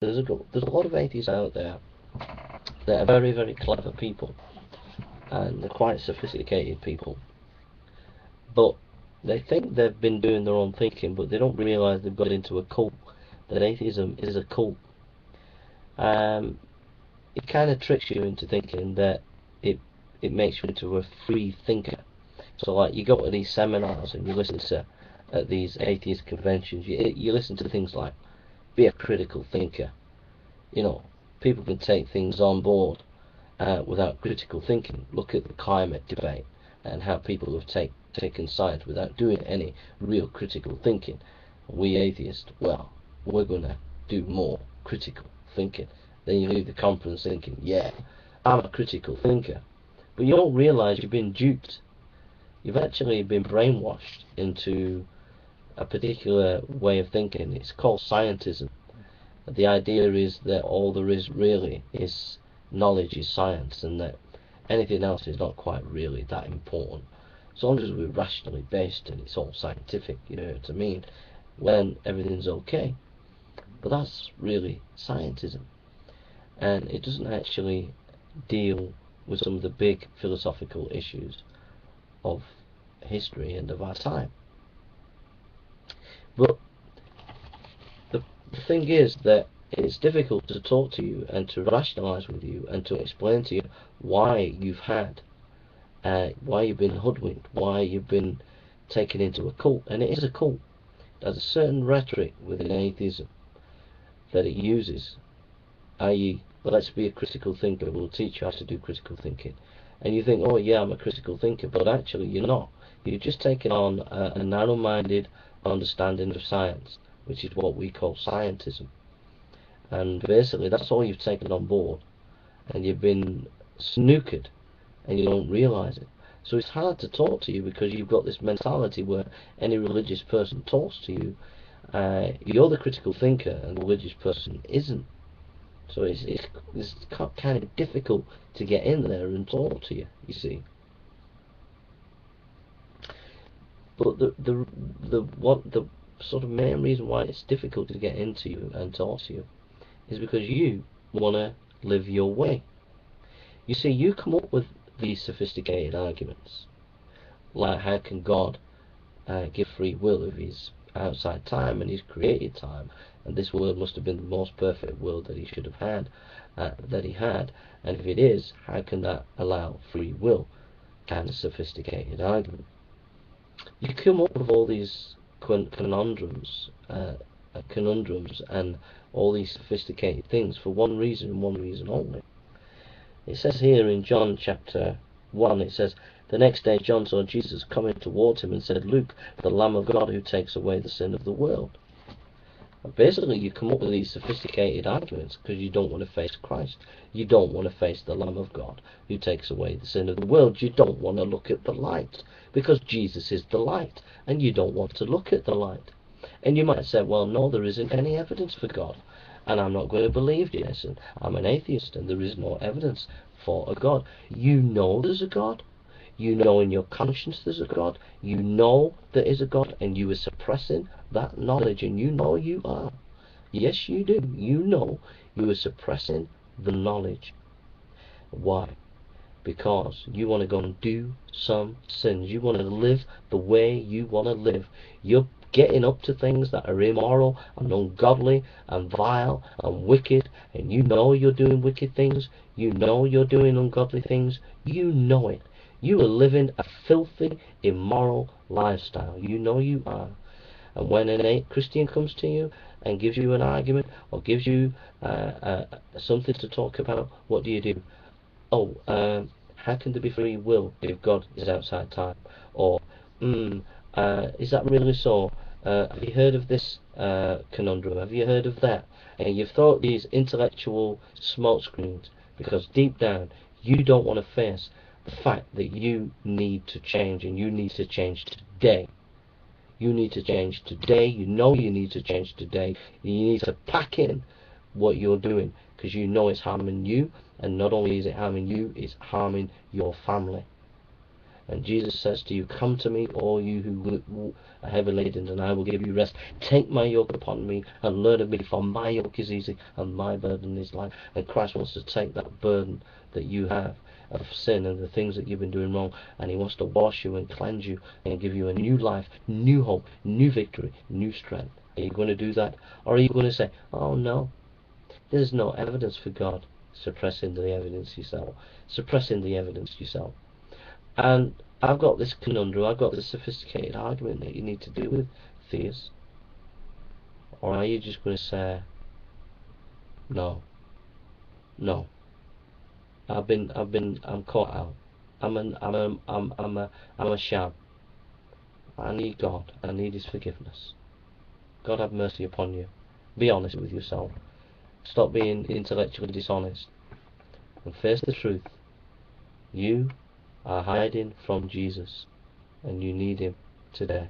there's a lot of atheists out there that are very, very clever people, and they're quite sophisticated people, but they think they've been doing their own thinking, but they don't realise they've got into a cult, that atheism is a cult. It kind of tricks you into thinking that it makes you into a free thinker. So like you go to these seminars and you listen to at these atheist conventions, you listen to things like be a critical thinker. You know, people can take things on board without critical thinking. Look at the climate debate and how people have taken sides without doing any real critical thinking. We atheists, well, we're going to do more critical thinking. Then you leave the conference thinking, yeah, I'm a critical thinker. But you don't realise you've been duped. You've actually been brainwashed into a particular way of thinking. It's called scientism. The idea is that all there is really is knowledge is science, and that anything else is not quite really that important. As long as we're rationally based and it's all scientific, you know what I mean, then everything's okay. But that's really scientism. And it doesn't actually deal with some of the big philosophical issues of history and of our time. But the thing is that it's difficult to talk to you and to rationalize with you and to explain to you why you've been hoodwinked, why you've been taken into a cult. And it is a cult. There's a certain rhetoric within atheism that it uses, i.e., let's be a critical thinker, we'll teach you how to do critical thinking. And you think, oh yeah, I'm a critical thinker, but actually you're not. You're just taking on a narrow-minded understanding of science, which is what we call scientism. And basically that's all you've taken on board, and you've been snookered and you don't realise it. So it's hard to talk to you because you've got this mentality where any religious person talks to you, you're the critical thinker and the religious person isn't. So it's kind of difficult to get in there and talk to you, you see. But the sort of main reason why it's difficult to get into you and talk to you is because you want to live your way. You see, you come up with these sophisticated arguments, like how can God give free will if he's outside time and he's created time, and this world must have been the most perfect world that he should have had, that he had, and if it is, how can that allow free will? Kind of sophisticated argument. You come up with all these conundrums and all these sophisticated things for one reason and one reason only. It says here in John chapter 1, it says, the next day John saw Jesus coming towards him and said, look, the Lamb of God who takes away the sin of the world. And basically you come up with these sophisticated arguments because you don't want to face Christ. You don't want to face the Lamb of God who takes away the sin of the world. You don't want to look at the light because Jesus is the light, and you don't want to look at the light. And you might say, well, no, there isn't any evidence for God, and I'm not going to believe this, and I'm an atheist and there is no evidence for a God. You know there's a God. You know in your conscience there's a God. You know there is a God, and you are suppressing that knowledge, and you know you are. Yes, you do. You know you are suppressing the knowledge. Why? Because you want to go and do some sins. You want to live the way you want to live. You're getting up to things that are immoral and ungodly and vile and wicked, and you know you're doing wicked things. You know you're doing ungodly things. You know it. You are living a filthy, immoral lifestyle. You know you are. And when an Christian comes to you and gives you an argument or gives you something to talk about, what do? Oh, how can there be free will if God is outside time? Or, is that really so? Have you heard of this conundrum? Have you heard of that? And you've thought these intellectual smokescreens because deep down you don't want to face the fact that you need to change, and you need to change today. You need to change today. You know you need to change today. You need to pack in what you're doing because you know it's harming you, and not only is it harming you, it's harming your family. And Jesus says to you, come to me, all you who are heavy laden, and I will give you rest. Take my yoke upon me and learn of me, for my yoke is easy and my burden is light. And Christ wants to take that burden that you have of sin and the things that you've been doing wrong, and he wants to wash you and cleanse you and give you a new life, new hope, new victory, new strength. Are you going to do that? Or are you going to say, oh no, there's no evidence for God? Suppressing the evidence yourself. And I've got this conundrum, I've got this sophisticated argument that you need to do with theists. Or are you just going to say, no, I'm caught out. I'm a sham. I need God. I need His forgiveness. God have mercy upon you. Be honest with yourself. Stop being intellectually dishonest and face the truth. You are hiding from Jesus, and you need Him today.